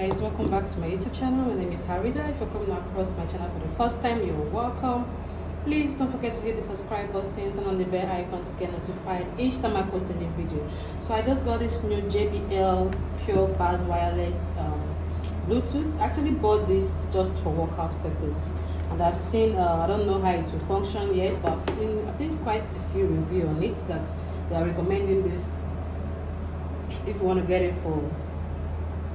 Guys, welcome back to my YouTube channel. My name is Harida. If you're coming across my channel for the first time, you're welcome. Please don't forget to hit the subscribe button, turn on the bell icon to get notified each time I post a new video. So I just got this new JBL Pure Bass Wireless Bluetooth. I actually bought this just for workout purpose, and I've seen I don't know how it will function yet, but I think quite a few reviews on it that they are recommending this if you want to get it for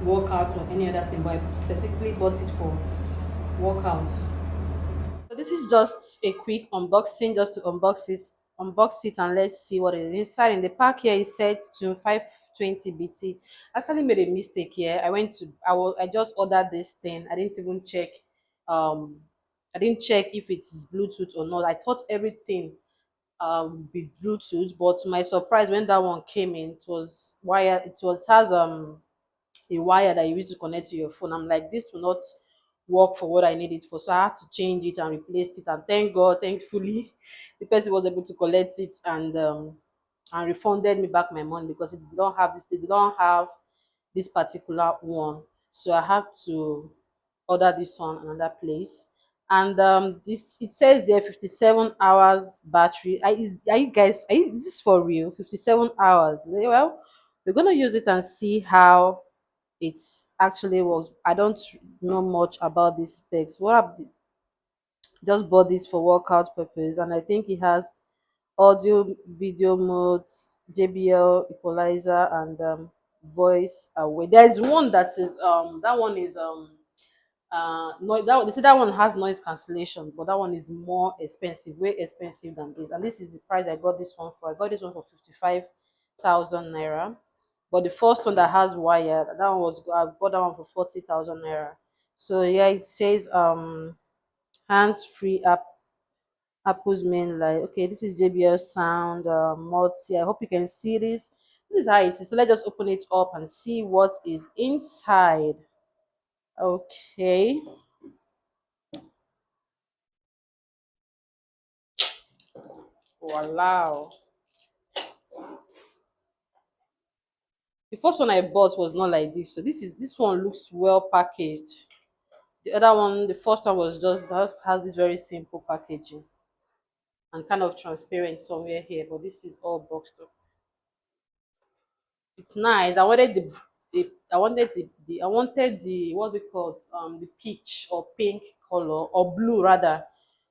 workouts or any other thing, but I specifically bought it for workouts. So this is just a quick unboxing, just to unbox it and let's see what is inside. In the pack here is set to 520 BT. Actually made a mistake here. I just ordered this thing. Um I didn't check if it's Bluetooth or not. I thought everything with Bluetooth, but to my surprise when that one came in, it was wired. It has a wire that you use to connect to your phone. I'm like, this will not work for what I need it for. So I had to change it and replace it. And thank God, thankfully, the person was able to collect it and refunded me back my money because they don't have this particular one. So I have to order this one another place. And this it says here 57 hours battery. Are you guys is this for real? 57 hours. Well, we're gonna use it and see how it's actually works. I don't know much about these specs. Just bought this for workout purpose, and I think it has audio, video modes, JBL equalizer, and voice away. There's one that says that one is no, they say that one has noise cancellation, but that one is more expensive, way expensive than this. And this is the price I got this one for. I got this one for 55,000 naira. But the first one that has wire, I bought that one for 40,000 naira. So yeah, it says hands free Apple's main light. Okay, this is JBL sound multi. I hope you can see this. This is how it is. So let's just open it up and see what is inside. Okay. Wow. The first one I bought was not like this. So this one looks well packaged. The other one, the first one was just has this very simple packaging and kind of transparent somewhere here, but this is all boxed up. It's nice. I wanted the what's it called? The peach or pink color or blue rather.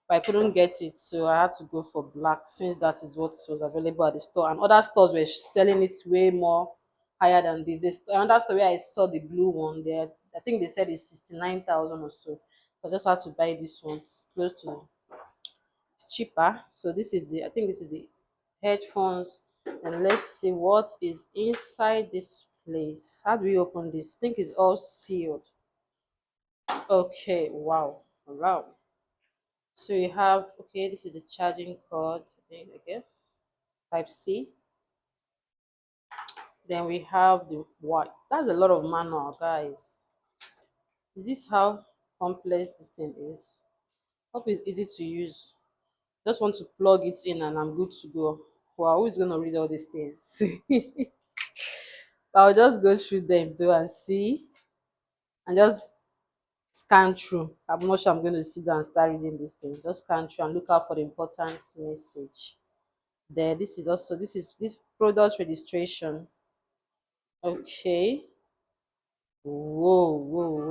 But I couldn't get it, so I had to go for black since that is what was available at the store. And other stores were selling it way more higher than this. Another store where I saw the blue one there, I think they said it's 69,000 or so. So I just had to buy this one. It's close to it's cheaper. So I think this is the headphones. And let's see what is inside this place. How do we open this? I think it's all sealed. Okay, wow. So you have, okay, this is the charging cord, I guess, type C. Then we have the what? That's a lot of manual, guys. Is this how complex this thing is? Hope it's easy to use. Just want to plug it in and I'm good to go. Wow, who's gonna read all these things? I'll just go through them though and see and just scan through. I'm not sure I'm going to sit down and start reading this thing. Just scan through and look out for the important message. There, this product registration. Okay. Whoa.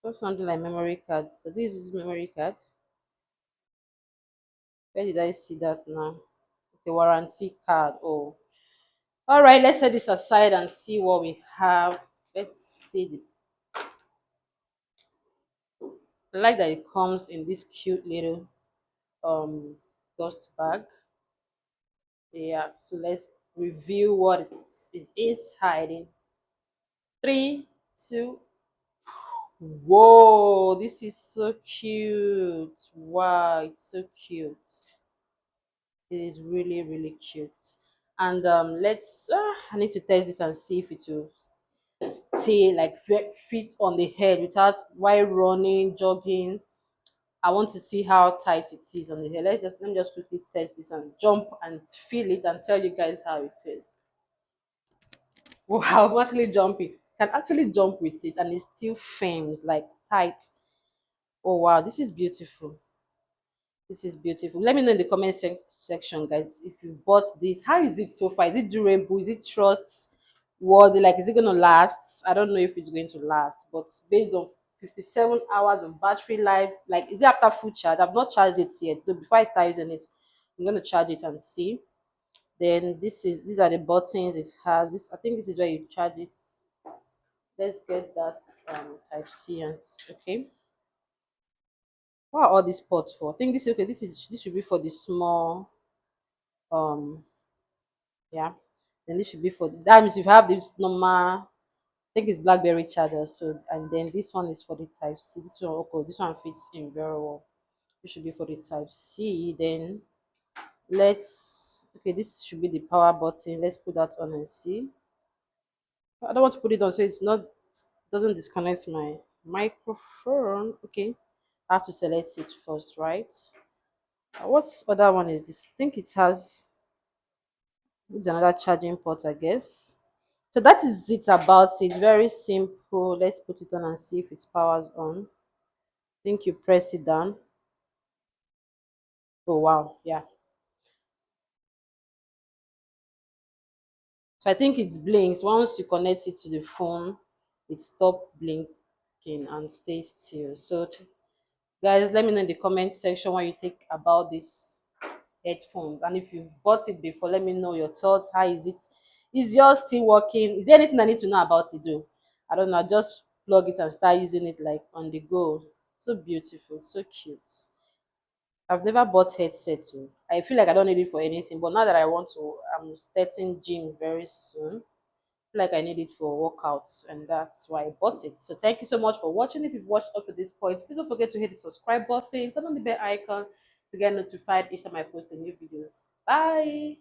So something like memory card. Does it use memory card? Where did I see that now? The warranty card. Oh. All right, let's set this aside and see what we have. Let's see I like that it comes in this cute little um dust bag. Yeah, so let's review what is inside in three, two. Whoa, this is so cute. Wow, it's so cute. It is really cute. And let's I need to test this and see if it will stay like fit on the head without while running, jogging. I want to see how tight it is on the head. Let me just quickly test this and jump and feel it and tell you guys how it is. Wow, I'm actually jumping. can actually jump with it and it still firms like tight. Oh wow, this is beautiful. This is beautiful. Let me know in the comment section, guys, if you bought this. How is it so far? Is it durable? Is it trustworthy? Like, is it gonna last? I don't know if it's going to last, but based on 57 hours of battery life, like, is it after full charge? I've not charged it yet. Though before I start using it, I'm gonna charge it and see. Then these are the buttons it has. This, I think this is where you charge it. Let's get that type C and okay. What are all these ports for? I think this okay. This should be for the small um yeah. Then this should be for that means if you have this normal, I think it's BlackBerry charger. So and then this one is for the type C. This one okay, this one fits in very well. This should be for the type C. Then let's okay, this should be the power button. Let's put that on and see. I don't want to put it on so it's not doesn't disconnect my microphone. Okay. I have to select it first, right? What other one is this? I think it has it's another charging port, I guess. So that is it about it. Very simple. Let's put it on and see if it powers on. I think you press it down. Oh wow, yeah. So I think it blinks. Once you connect it to the phone, it stops blinking and stays still. So guys, let me know in the comment section what you think about this headphones, and if you've bought it before, let me know your thoughts. How is it? Is yours still working? Is there anything I need to know about it though? I don't know. I just plug it and start using it like on the go. So beautiful, so cute. I've never bought headset too. I feel like I don't need it for anything, but now that I want to, I'm starting gym very soon. I feel like I need it for workouts, and that's why I bought it. So thank you so much for watching. If you've watched up to this point, please don't forget to hit the subscribe button, turn on the bell icon to get notified each time I post a new video. Bye.